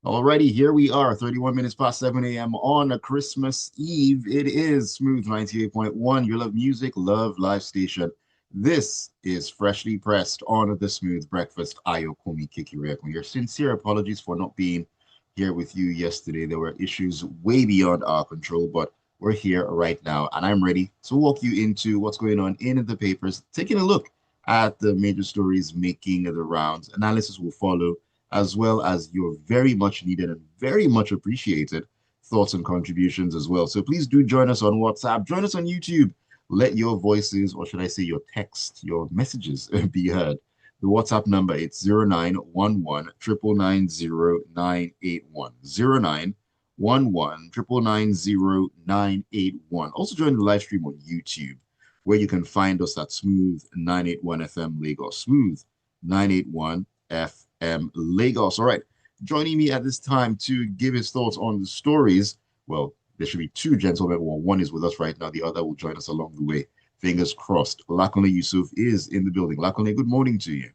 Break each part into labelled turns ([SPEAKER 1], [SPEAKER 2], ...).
[SPEAKER 1] Alrighty, here we are, 31 minutes past 7 a.m. on a Christmas Eve. It is Smooth 98.1, your love music, love live station. This is Freshly Pressed on the Smooth Breakfast. Ayokunmi Kikireku. Your sincere apologies for not being here with you yesterday. There were issues way beyond our control, but we're here right now, and I'm ready to walk you into what's going on in the papers, taking a look at the major stories making the rounds. Analysis will follow as well as your very much needed and very much appreciated thoughts and contributions as well. So please do join us on WhatsApp, join us on YouTube. Let your voices, or should I say your text, your messages be heard. The WhatsApp number, it's 0911 0911 Also join the live stream on YouTube, where you can find us at Smooth 981 FM Lagos. Smooth 981 FM Lagos. All right. Joining me at this time to give his thoughts on the stories. Well, there should be two gentlemen. Well, one is with us right now. The other will join us along the way. Fingers crossed. Lakunle Yusuf is in the building. Lakunle, good morning to you.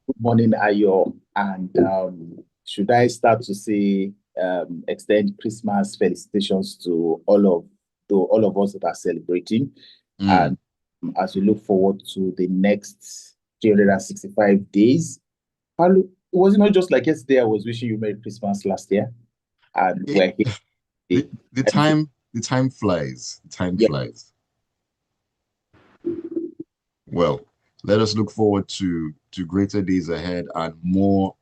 [SPEAKER 2] Good morning, Ayo. And should I start to say extend Christmas felicitations to all of us that are celebrating, and as we look forward to the next 365 days. Was it not just like yesterday? I was wishing you Merry Christmas last year, and
[SPEAKER 1] It,
[SPEAKER 2] we're here
[SPEAKER 1] the,
[SPEAKER 2] today.
[SPEAKER 1] the
[SPEAKER 2] Time to,
[SPEAKER 1] time the time flies. The time
[SPEAKER 2] yeah,
[SPEAKER 1] flies. Well, let us look forward to greater days ahead and more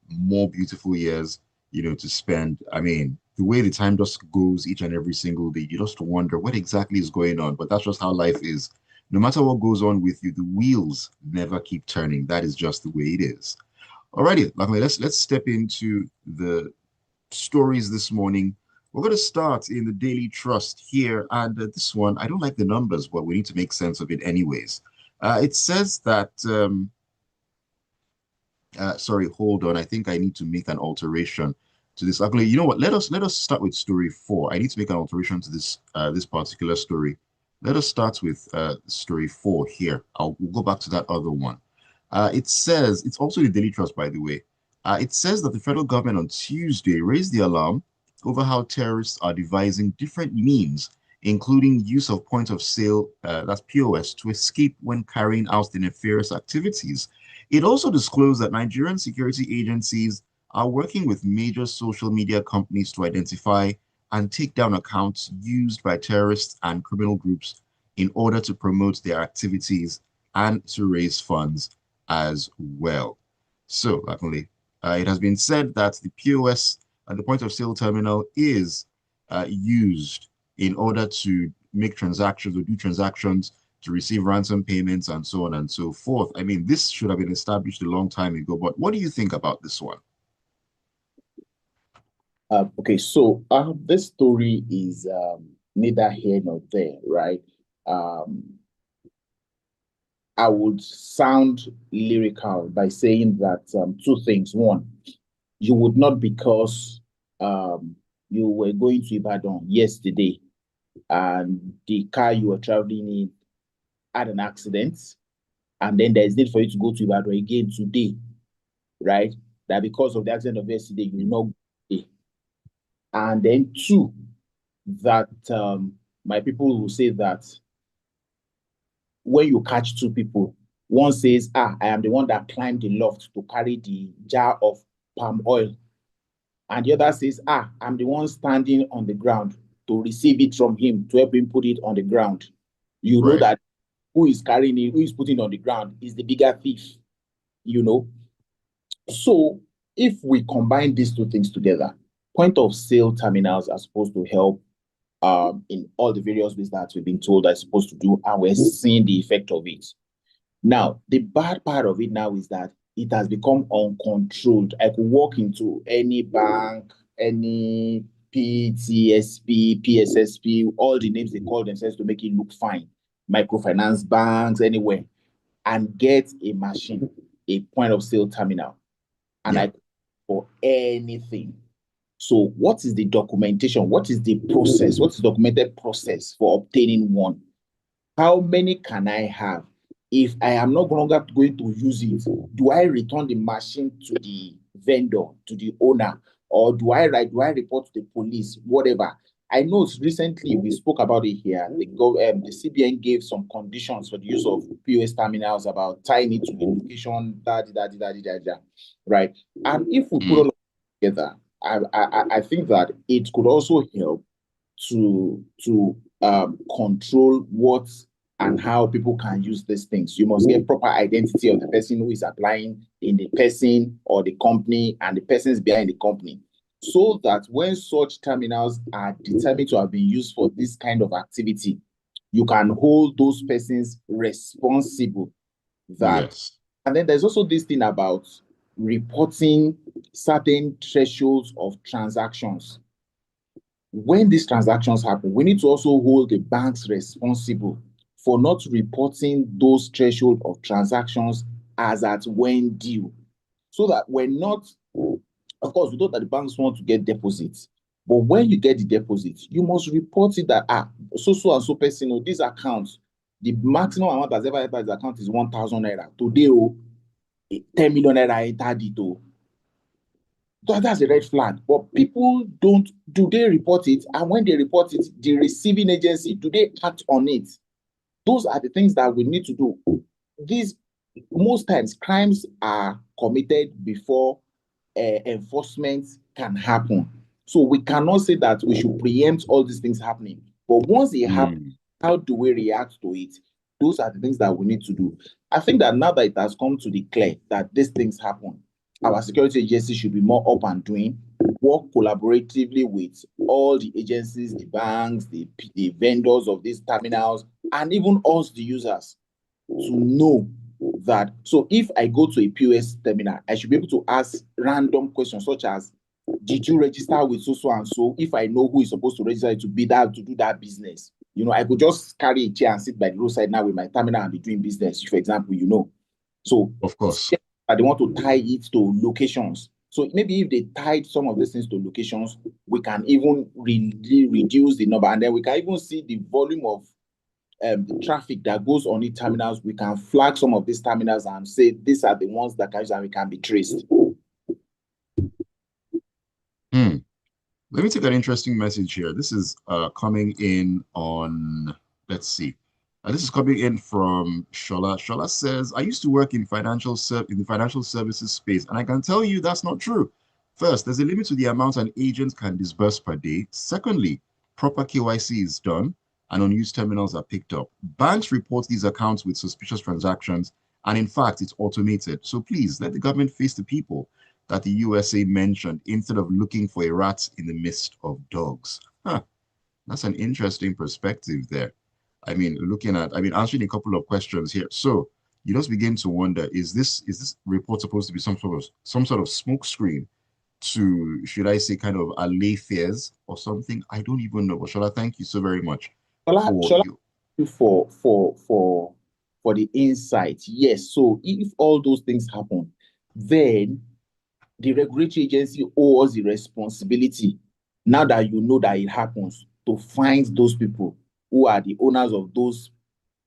[SPEAKER 1] beautiful years, to spend. I mean, the way the time just goes each and every single day, you just wonder what exactly is going on. But that's just how life is. No matter what goes on with you, the wheels never keep turning. That is just the way it is. Alrighty, Lakme, let's step into the stories this morning. We're going to start in the Daily Trust here. And this one, I don't like the numbers, but we need to make sense of it anyways. It says that, sorry, hold on. I think I need to make an alteration to this. Actually, you know what? Let us start with story 4. I need to make an alteration to this particular story. Let us start with story 4 here. We'll go back to that other one. It says, it's also the Daily Trust, by the way. It says that the federal government on Tuesday raised the alarm over how terrorists are devising different means, including use of point of sale, that's POS, to escape when carrying out the nefarious activities. It also disclosed that Nigerian security agencies are working with major social media companies to identify and take down accounts used by terrorists and criminal groups in order to promote their activities and to raise funds as well. So, luckily, it has been said that the POS at the point of sale terminal is used in order to make transactions or do transactions to receive ransom payments and so on and so forth. I mean, this should have been established a long time ago, but what do you think about this one?
[SPEAKER 2] okay, so this story is neither here nor there, right? Um, I would sound lyrical by saying that two things. One, you would not, because you were going to Ibadan yesterday and the car you were traveling in had an accident, and then there's need for you to go to Ibadan again today, right? That because of the accident of yesterday, you will not go. And then two, that my people will say that when you catch two people, one says, I am the one that climbed the loft to carry the jar of palm oil. And the other says, I'm the one standing on the ground to receive it from him, to help him put it on the ground. You know
[SPEAKER 1] Right.
[SPEAKER 2] that who is carrying it, who is putting it on the ground is the bigger thief, you know. So if we combine these two things together, point of sale terminals are supposed to help in all the various ways that we've been told are supposed to do, and we're seeing the effect of it. Now, the bad part of it now is that it has become uncontrolled. I could walk into any bank, any PTSP, PSSP, all the names they call themselves to make it look fine, microfinance banks, anywhere, and get a machine, a point of sale terminal, and
[SPEAKER 1] Yeah.
[SPEAKER 2] I for anything. So, what is the documentation? What is the process? What is the documented process for obtaining one? How many can I have? If I am no longer going to use it, do I return the machine to the vendor, to the owner, or do I report to the police, whatever. I know recently we spoke about it here. The CBN gave some conditions for the use of POS terminals about tying it to the location, right? And if we put all of it together, I think that it could also help to control what and how people can use these things. You must get proper identity of the person who is applying, in the person or the company, and the persons behind the company, so that when such terminals are determined to have been used for this kind of activity, you can hold those persons responsible.
[SPEAKER 1] Yes.
[SPEAKER 2] And then there's also this thing about reporting certain thresholds of transactions. When these transactions happen, we need to also hold the banks responsible for not reporting those threshold of transactions as at when due, so that we're not, of course, we know that the banks want to get deposits, but when you get the deposit, you must report it that so and so person, this account, the maximum amount that's ever entered this account is 1,000 naira. Today, 10 million naira entered it. That's a red flag. But people don't, do they report it? And when they report it, the receiving agency, do they act on it? Those are the things that we need to do. Most times, crimes are committed before enforcement can happen. So we cannot say that we should preempt all these things happening. But once it happens, how do we react to it? Those are the things that we need to do. I think that now that it has come to declare that these things happen, our security agency should be more up and doing, work collaboratively with all the agencies, the banks, the vendors of these terminals, and even us, the users, to know that. So if I go to a POS terminal, I should be able to ask random questions such as, did you register with so and so? If I know who is supposed to register to be that, to do that business, I could just carry a chair and sit by the roadside now with my terminal and be doing business, for example. So
[SPEAKER 1] of course,
[SPEAKER 2] they want to tie it to locations. So maybe if they tied some of these things to locations, we can even really reduce the number, and then we can even see the volume of the traffic that goes on the terminals. We can flag some of these terminals and say these are the ones that can use, and we can be traced.
[SPEAKER 1] Let me take an interesting message here. This is coming in on, let's see. This is coming in from Shola. Shola says, I used to work in the financial services space, and I can tell you that's not true. First, there's a limit to the amount an agent can disburse per day. Secondly, proper KYC is done and unused terminals are picked up. Banks report these accounts with suspicious transactions, and in fact, it's automated. So please, let the government face the people that the USA mentioned instead of looking for a rat in the midst of dogs. That's an interesting perspective there. Answering a couple of questions here. So you just begin to wonder, is this report supposed to be some sort of smoke screen to, should I say, kind of allay fears or something? I don't even know. But Shola, thank you so very much
[SPEAKER 2] for the insight. Yes. So if all those things happen, then the regulatory agency owes the responsibility, now that you know that it happens, to find those people who are the owners of those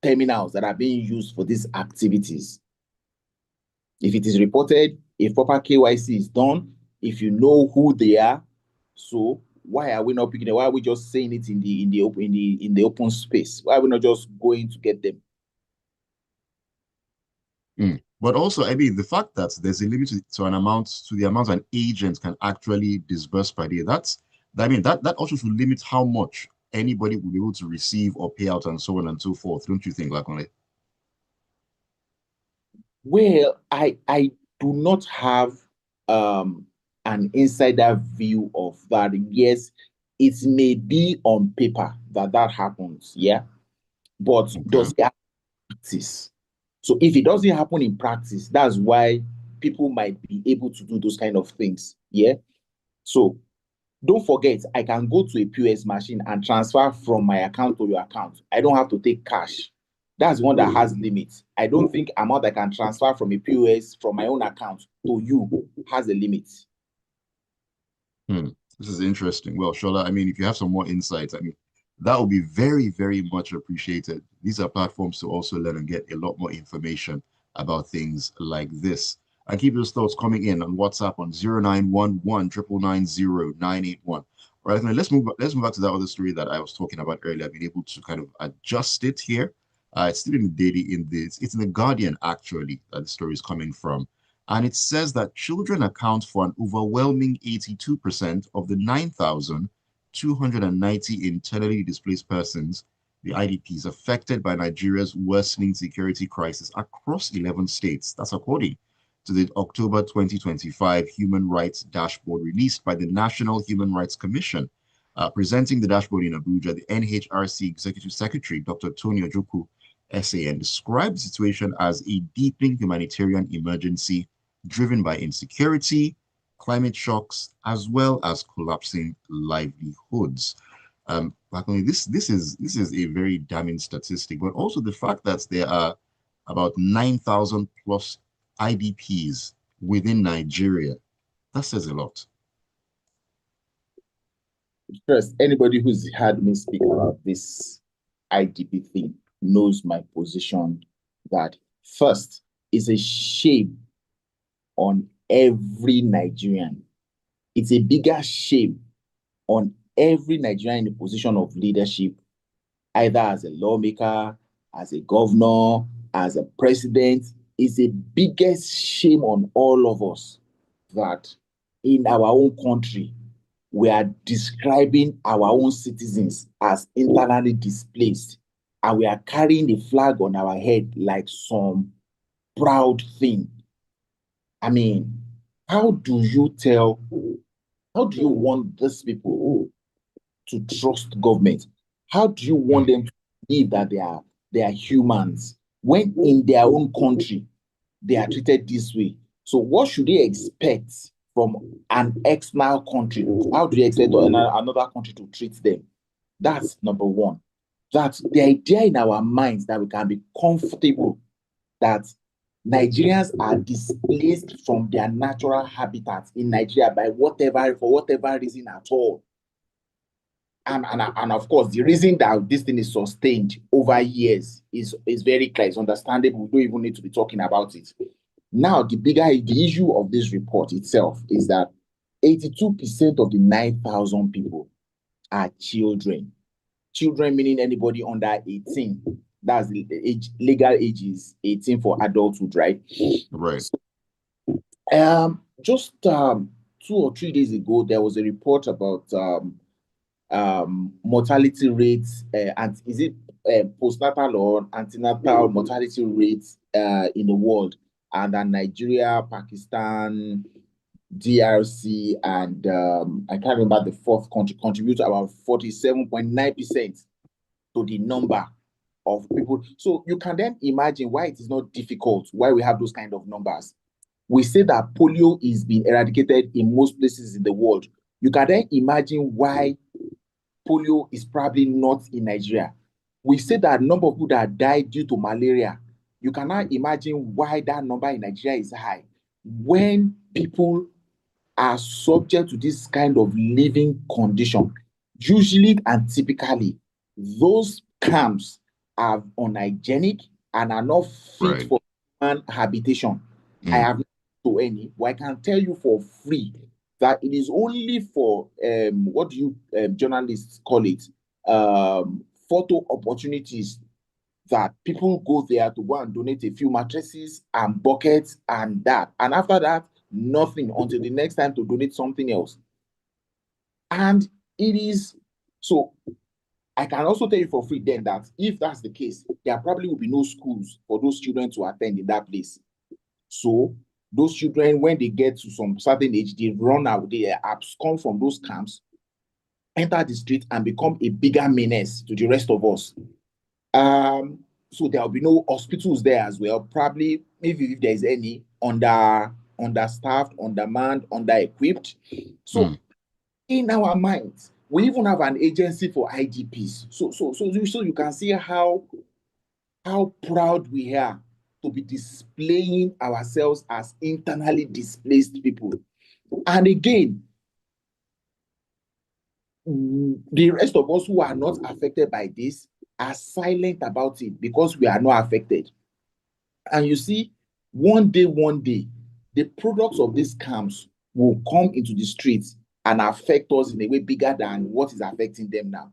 [SPEAKER 2] terminals that are being used for these activities. If it is reported, if proper KYC is done, if you know who they are, so why are we not picking it? Why are we just saying it in the open space? Why are we not just going to get them?
[SPEAKER 1] But also, the fact that there's a limit to the amount an agent can actually disburse per day, that also should limit how much anybody will be able to receive or pay out and so on and so forth. Don't you think, Lakunle?
[SPEAKER 2] Well, I do not have an insider view of that. Yes, it may be on paper that happens, yeah, but does it practice? So if it doesn't happen in practice, that's why people might be able to do those kind of things. Yeah. So don't forget, I can go to a POS machine and transfer from my account to your account. I don't have to take cash. That's one that has limits. I don't think amount I can transfer from a POS from my own account to you has a limit.
[SPEAKER 1] This is interesting. Well, Shola, if you have some more insights, that would be very, very much appreciated. These are platforms to also learn and get a lot more information about things like this. And keep those thoughts coming in on WhatsApp on 0911 All right, let's move back to that other story that I was talking about earlier. I've been able to kind of adjust it here. It's still in the daily in this. It's in the Guardian actually that the story is coming from, and it says that children account for an overwhelming 82% of the 9,290 internally displaced persons, the IDPs, affected by Nigeria's worsening security crisis across 11 states. That's according to the October 2025 Human Rights Dashboard released by the National Human Rights Commission. Presenting the dashboard in Abuja, the NHRC Executive Secretary, Dr. Tony Ojukwu, SAN, described the situation as a deepening humanitarian emergency driven by insecurity, climate shocks, as well as collapsing livelihoods. This is a very damning statistic, but also the fact that there are about 9,000 plus IDPs within Nigeria. That says a lot.
[SPEAKER 2] First, anybody who's heard me speak about this IDP thing knows my position that first is a shame on every Nigerian. It's a bigger shame on every Nigerian in a position of leadership, either as a lawmaker, as a governor, as a president. It's the biggest shame on all of us that in our own country, we are describing our own citizens as internally displaced, and we are carrying the flag on our head like some proud thing. I mean, how do you want these people to trust government? How do you want them to believe that they are humans when in their own country they are treated this way? So what should they expect from an external country? How do they expect another country to treat them? That's number one. That's the idea in our minds that we can be comfortable that Nigerians are displaced from their natural habitats in Nigeria for whatever reason at all. And of course, the reason that this thing is sustained over years is very clear. It's understandable. We don't even need to be talking about it. Now, the issue of this report itself is that 82% of the 9,000 people are children. Children meaning anybody under 18. That's the age, legal age is 18 for adulthood, right?
[SPEAKER 1] Right.
[SPEAKER 2] Just 2 or 3 days ago, there was a report about mortality rates, and is it postnatal or antenatal mortality rates in the world, and then Nigeria, Pakistan, DRC, and I can't remember the fourth country contribute about 47.9% to the number of people. So you can then imagine why it is not difficult, why we have those kind of numbers. We say that polio is being eradicated in most places in the world. You can then imagine why polio is probably not in Nigeria. We say that number of people that died due to malaria. You cannot imagine why that number in Nigeria is high. When people are subject to this kind of living condition, usually and typically, those camps are unhygienic and are not fit for human habitation. I have not to any, but I can tell you for free that it is only for what do you journalists call it, photo opportunities, that people go there to go and donate a few mattresses and buckets and that, and after that nothing until the next time to donate something else. And it is so. I can also tell you for free then that if that's the case, there probably will be no schools for those children to attend in that place. So those children, when they get to some certain age, they run out, they abscond from those camps, enter the street, and become a bigger menace to the rest of us. So there will be no hospitals there as well. Probably, maybe if there is any, understaffed, undermanned, under-equipped. So in our minds, we even have an agency for IDPs. So you can see how proud we are to be displaying ourselves as internally displaced people. And again, the rest of us who are not affected by this are silent about it because we are not affected. And you see, one day, the products of these scams will come into the streets and affect us in a way bigger than what is affecting them now.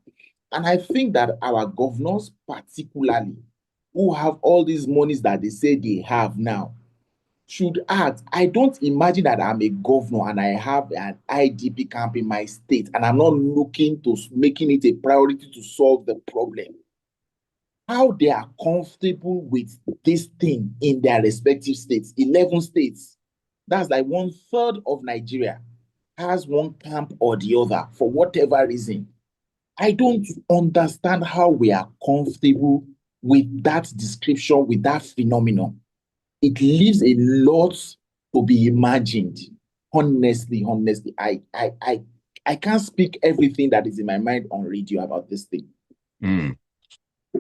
[SPEAKER 2] And I think that our governors, particularly, who have all these monies that they say they have now, should act. I don't imagine that I'm a governor and I have an IDP camp in my state and I'm not looking to making it a priority to solve the problem. How they are comfortable with this thing in their respective states, 11 states. That's like 1/3 of Nigeria has one camp or the other for whatever reason. I don't understand how we are comfortable with that description, with that phenomenon. It leaves a lot to be imagined. Honestly, I can't speak everything that is in my mind on radio about this thing.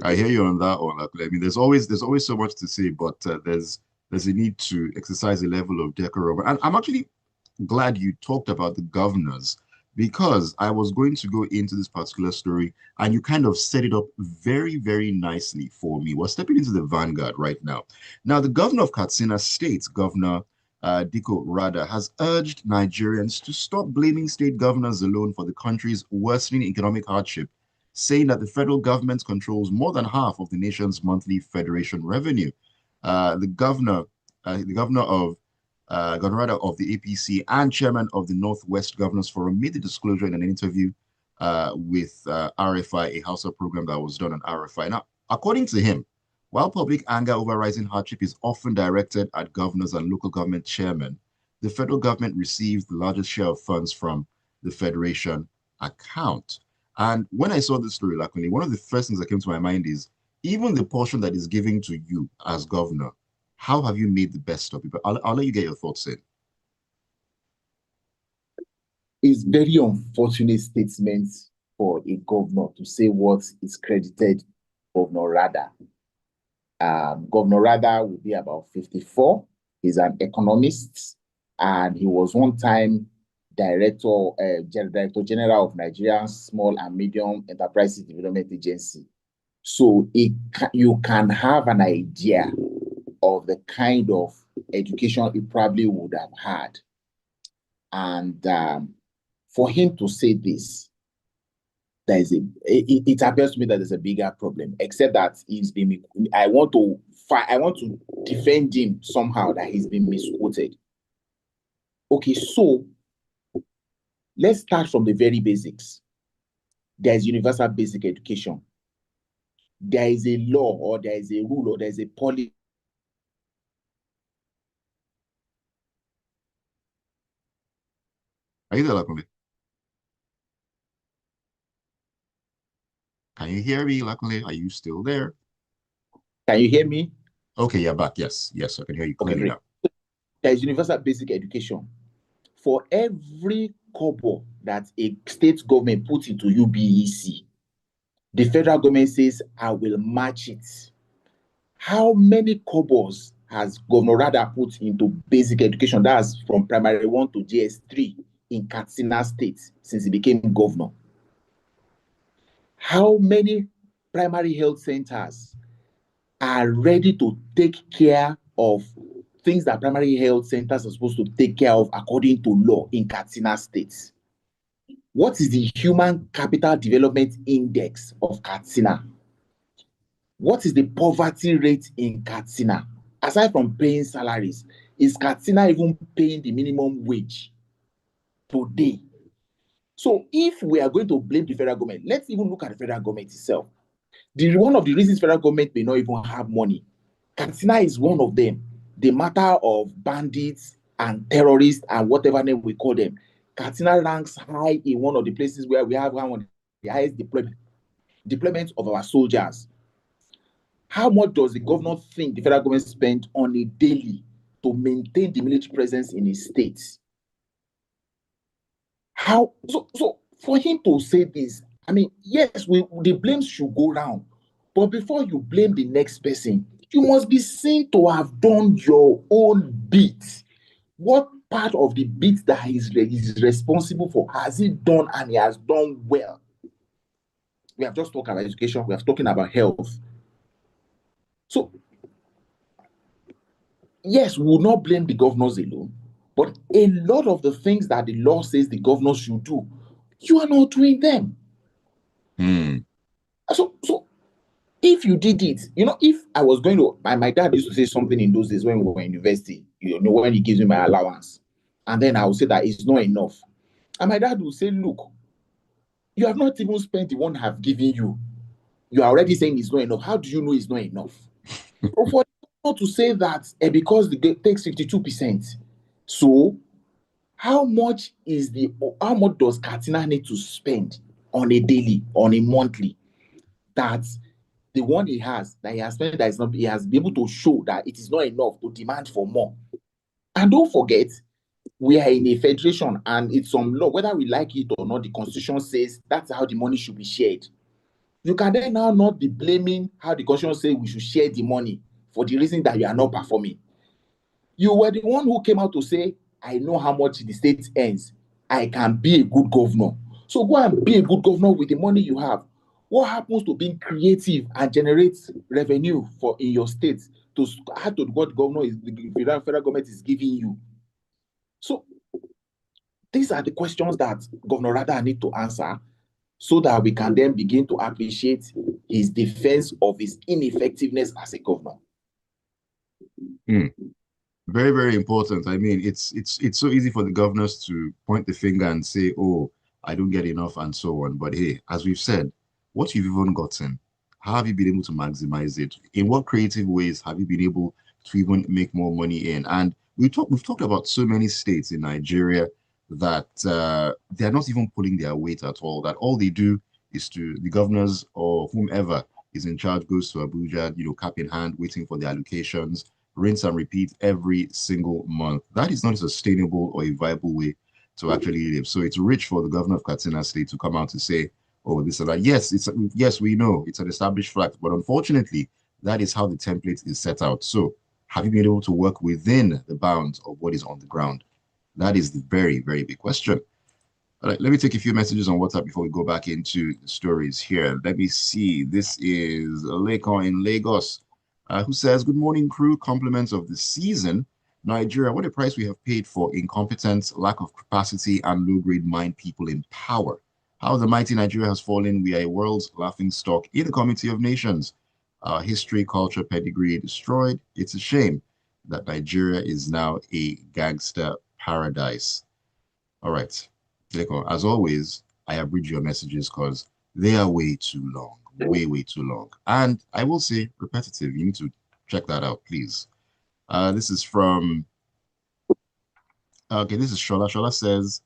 [SPEAKER 1] I hear you on that one. I mean, there's always so much to say, but there's a need to exercise a level of decorum. And I'm actually glad you talked about the governors, because I was going to go into this particular story and you kind of set it up very, very nicely for me. We're stepping into the vanguard right now. Now, the governor of Katsina State, Governor Diko Rada, has urged Nigerians to stop blaming state governors alone for the country's worsening economic hardship, saying that the federal government controls more than half of the nation's monthly federation revenue. The governor of Governor Rada of the APC and chairman of the Northwest Governors Forum made the disclosure in an interview with RFI, a Hausa program that was done on RFI. Now, according to him, while public anger over rising hardship is often directed at governors and local government chairmen, the federal government receives the largest share of funds from the federation account. And when I saw this story, Lakunle, one of the first things that came to my mind is, even the portion that is given to you as governor, how have you made the best of it? But I'll let you get your thoughts in.
[SPEAKER 2] It's very unfortunate statement for a governor to say what is credited Governor Rada. Governor Rada will be about 54. He's an economist, and he was one time Director General of Nigeria's Small and Medium Enterprises Development Agency. So you can have an idea of the kind of education he probably would have had. And for him to say this, it appears to me that there's a bigger problem, except that I want to defend him somehow, that he's been misquoted. Okay, so let's start from the very basics. There's universal basic education. There is a law, or there is a rule, or there's a policy.
[SPEAKER 1] Are you there, Lakunle? Can you hear me, Lakunle? Are you still there?
[SPEAKER 2] Can you hear me?
[SPEAKER 1] Okay, you're back. Yes, I can hear you clearly now.
[SPEAKER 2] There is universal basic education. For every kobo that a state government puts into UBEC, the federal government says, I will match it. How many kobos has Governor Rada put into basic education? That's from primary 1 to JS3 in Katsina State since he became governor. How many primary health centers are ready to take care of things that primary health centers are supposed to take care of according to law in Katsina State? What is the Human Capital Development Index of Katsina? What is the poverty rate in Katsina? Aside from paying salaries, is Katsina even paying the minimum wage today? So if we are going to blame the federal government, let's even look at the federal government itself. One of the reasons federal government may not even have money, Katsina is one of them. The matter of bandits and terrorists and whatever name we call them, Katsina ranks high in one of the places where we have one of the highest deployment of our soldiers. How much does the governor think the federal government spend on a daily to maintain the military presence in his state? So for him to say this, I mean, yes, the blame should go round, but before you blame the next person, you must be seen to have done your own bit. What part of the bit that is responsible for has he done, and he has done well? We have just talked about education, we have talking about health. So yes, we will not blame the governors alone, but a lot of the things that the law says the governors should do, you are not doing them. So if you did it, if I was going to, my dad used to say something in those days when we were in university, when he gives me my allowance, and then I would say that it's not enough. And my dad would say, look, you have not even spent the one I have given you. You are already saying it's not enough. How do you know it's not enough? So for not to say that because the takes 52%, so how much does Katina need to spend on a daily, on a monthly, that the one he has spent, that is not, he has been able to show that it is not enough to demand for more. And don't forget, we are in a federation, and it's some law, whether we like it or not, the constitution says that's how the money should be shared. You can then now not be blaming how the constitution says we should share the money for the reason that you are not performing. You were the one who came out to say, I know how much the state earns. I can be a good governor. So go and be a good governor with the money you have. What happens to being creative and generate revenue in your state to add to what the federal government is giving you? So these are the questions that Governor Rada need to answer, so that we can then begin to appreciate his defense of his ineffectiveness as a governor.
[SPEAKER 1] Very, very important. I mean, it's so easy for the governors to point the finger and say, oh, I don't get enough and so on. But hey, as we've said, what you've even gotten, how have you been able to maximize it? In what creative ways have you been able to even make more money in? And we've talked about so many states in Nigeria that they're not even pulling their weight at all, that all they do is the governors or whomever is in charge goes to Abuja, cap in hand, waiting for the allocations, rinse and repeat every single month. That is not a sustainable or a viable way to actually live. So it's rich for the governor of Katsina State to come out to say, oh, this or that. Yes, we know it's an established fact, but unfortunately, that is how the template is set out. So have you been able to work within the bounds of what is on the ground? That is the very, very big question. All right, let me take a few messages on WhatsApp before we go back into the stories here. Let me see. This is Lekon in Lagos, who says, good morning, crew. Compliments of the season. Nigeria, what a price we have paid for incompetence, lack of capacity, and low-grade mind people in power. How the mighty Nigeria has fallen. We are a world's laughing stock in the Committee of Nations. Our history, culture, pedigree destroyed. It's a shame that Nigeria is now a gangster paradise. All right. As always, I have read your messages because they are way too long, way, way too long. And I will say repetitive. You need to check that out, please. This is from, this is Shola. Shola says,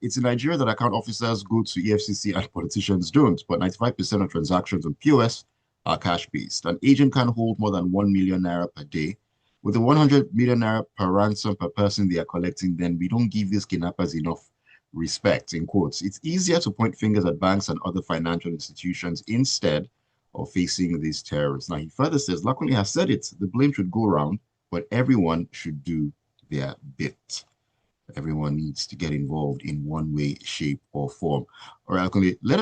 [SPEAKER 1] it's in Nigeria that account officers go to EFCC and politicians don't, but 95% of transactions on POS are cash-based. An agent can hold more than 1 million naira per day. With the 100 million naira per ransom per person they are collecting, then we don't give these kidnappers enough respect, in quotes. It's easier to point fingers at banks and other financial institutions instead of facing these terrorists. Now, he further says, Lakunle has said it, the blame should go around, but everyone should do their bit. Everyone needs to get involved in one way, shape, or form. All right, Lakunle, let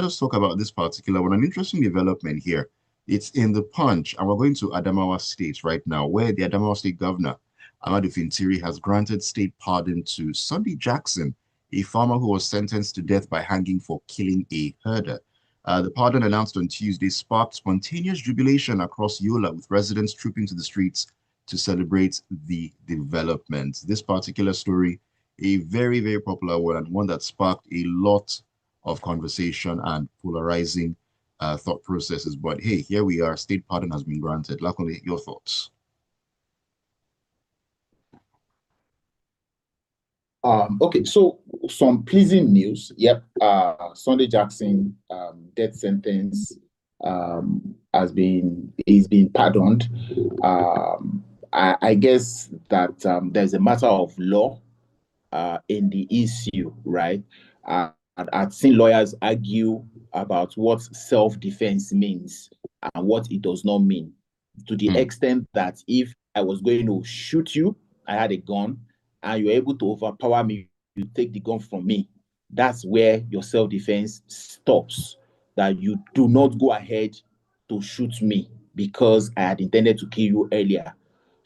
[SPEAKER 1] us talk about this particular one. An interesting development here. It's in the Punch, and we're going to Adamawa State right now, where the Adamawa State Governor, Amadu Fintiri, has granted state pardon to Sunday Jackson, a farmer who was sentenced to death by hanging for killing a herder. The pardon announced on Tuesday sparked spontaneous jubilation across Yola, with residents trooping to the streets to celebrate the development. This particular story, a very, very popular one, and one that sparked a lot of conversation and polarizing thought processes. But hey, here we are. State pardon has been granted. Lakunle, your thoughts?
[SPEAKER 2] Okay, so some pleasing news. Yep, Sunday Jackson death sentence he's been pardoned. I guess that there's a matter of law in the issue, right? And I've seen lawyers argue about what self-defense means and what it does not mean, to the extent that if I was going to shoot you, I had a gun, and you're able to overpower me, you take the gun from me, that's where your self-defense stops. That you do not go ahead to shoot me because I had intended to kill you earlier.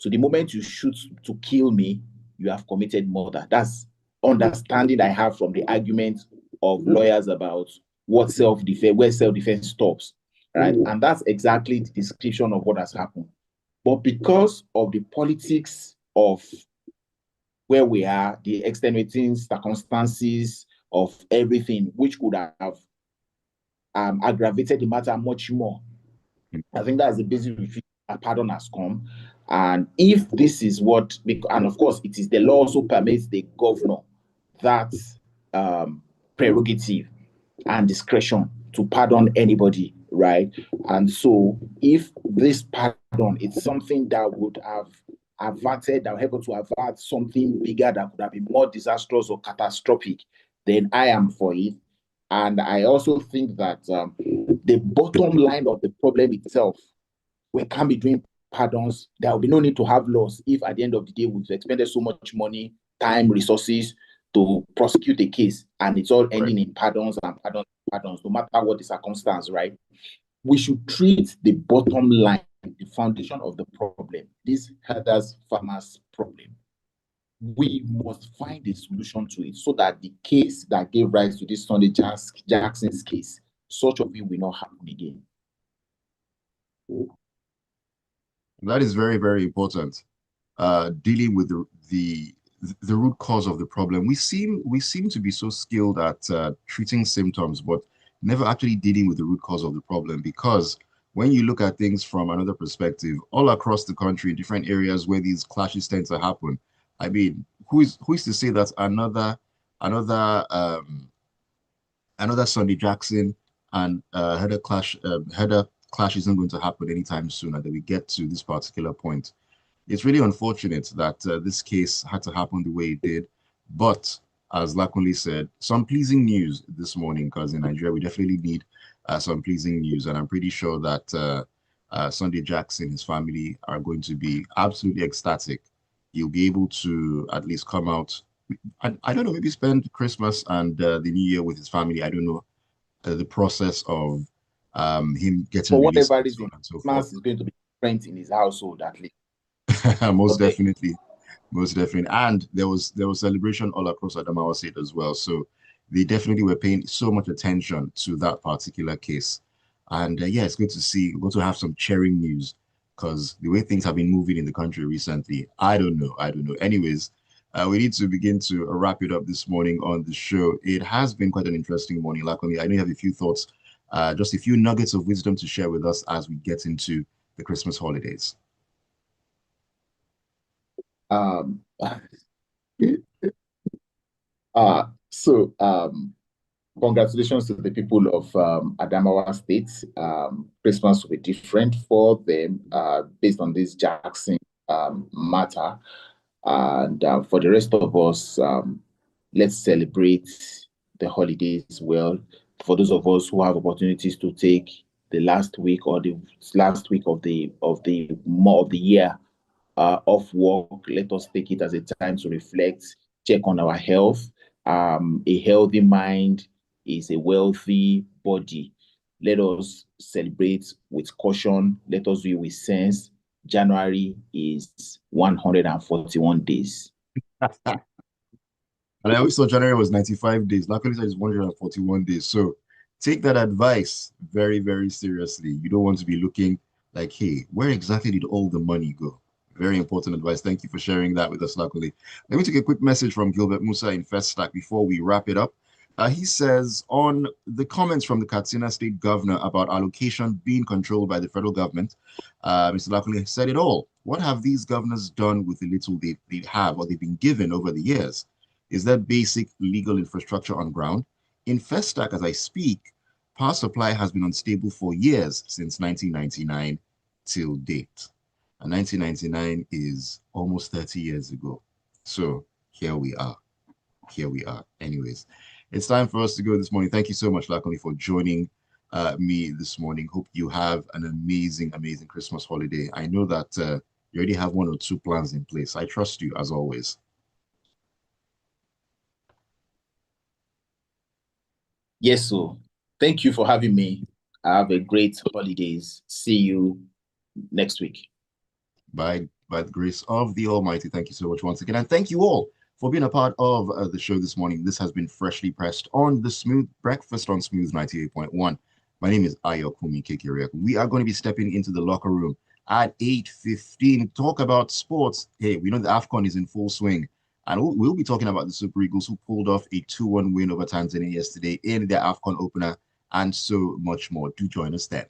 [SPEAKER 2] So the moment you shoot to kill me, you have committed murder. That's understanding I have from the argument of lawyers about what self-defense, where self-defense stops, right? And that's exactly the description of what has happened. But because of the politics of where we are, the extenuating circumstances of everything, which could have aggravated the matter much more, I think that's the basis with which a pardon has come. And if this is what, and of course, it is the law also permits the governor that prerogative and discretion to pardon anybody, right? And so, if this pardon is something that would have averted, that would help to avert something bigger that could have been more disastrous or catastrophic, then I am for it. And I also think that the bottom line of the problem itself, we can't be doing pardons. There will be no need to have laws if at the end of the day we've expended so much money, time, resources to prosecute a case, and it's all ending in pardons and pardons, no matter what the circumstance, right? We should treat the bottom line, the foundation of the problem, this herders farmers problem. We must find a solution to it so that the case that gave rise to this Sunday Jackson's case, such of it will not happen again.
[SPEAKER 1] That is very, very important. Dealing with the root cause of the problem. We seem to be so skilled at treating symptoms, but never actually dealing with the root cause of the problem. Because when you look at things from another perspective, all across the country, in different areas where these clashes tend to happen, I mean, who is to say that another Sunday Jackson and header clash isn't going to happen anytime soon, and that we get to this particular point. It's really unfortunate that this case had to happen the way it did. But as Lakunle said, some pleasing news this morning, because in Nigeria, we definitely need some pleasing news. And I'm pretty sure that Sunday Jackson, his family are going to be absolutely ecstatic. He'll be able to at least come out. I don't know, maybe spend Christmas and the New Year with his family. I don't know the process of him getting
[SPEAKER 2] For
[SPEAKER 1] released
[SPEAKER 2] whatever
[SPEAKER 1] and so
[SPEAKER 2] reason,
[SPEAKER 1] on and so
[SPEAKER 2] Christmas
[SPEAKER 1] forth.
[SPEAKER 2] is going to be different in his household, at least.
[SPEAKER 1] Most
[SPEAKER 2] Okay.
[SPEAKER 1] definitely. Most definitely. And there was celebration all across Adamawa State as well. So they definitely were paying so much attention to that particular case. And yeah, it's good to see, good to have some cheering news because the way things have been moving in the country recently, I don't know. I don't know. Anyways, we need to begin to wrap it up this morning on the show. It has been quite an interesting morning, Lakunle. I know you have a few thoughts, just a few nuggets of wisdom to share with us as we get into the Christmas holidays.
[SPEAKER 2] Um, so congratulations to the people of Adamawa State. Christmas will be different for them based on this Jackson matter. And for the rest of us, let's celebrate the holidays well. For those of us who have opportunities to take the last week or the last week of the year off work, let us take it as a time to reflect, check on our health. A healthy mind is a wealthy body. Let us celebrate with caution. Let us do it with sense. January is 141 days.
[SPEAKER 1] And I always thought January was 95 days. Luckily, it's 141 days. So take that advice very, very seriously. You don't want to be looking like, hey, where exactly did all the money go? Very important advice. Thank you for sharing that with us, luckily. Let me take a quick message from Gilbert Musa in First Stack before we wrap it up. He says, on the comments from the Katsina State Governor about allocation being controlled by the federal government, Mr. Lakunle said it all. What have these governors done with the little they have or they've been given over the years? Is there basic legal infrastructure on ground? In Festac, as I speak, power supply has been unstable for years since 1999 till date. And 1999 is almost 30 years ago. So here we are. Here we are. Anyways, it's time for us to go this morning. Thank you so much, Lakunle, for joining me this morning. Hope you have an amazing, amazing Christmas holiday. I know that you already have one or two plans in place. I trust you as always.
[SPEAKER 2] Yes, so thank you for having me. Have a great holidays. See you next week.
[SPEAKER 1] Bye. by the grace of the Almighty. Thank you so much once again. And thank you all for being a part of the show this morning. This has been freshly pressed on the Smooth Breakfast on Smooth 98.1. My name is Ayokunmi Kekiria. We are going to be stepping into the locker room at 8:15 to talk about sports. Hey, we know the AFCON is in full swing. And we'll be talking about the Super Eagles who pulled off a 2-1 win over Tanzania yesterday in their AFCON opener and so much more. Do join us then.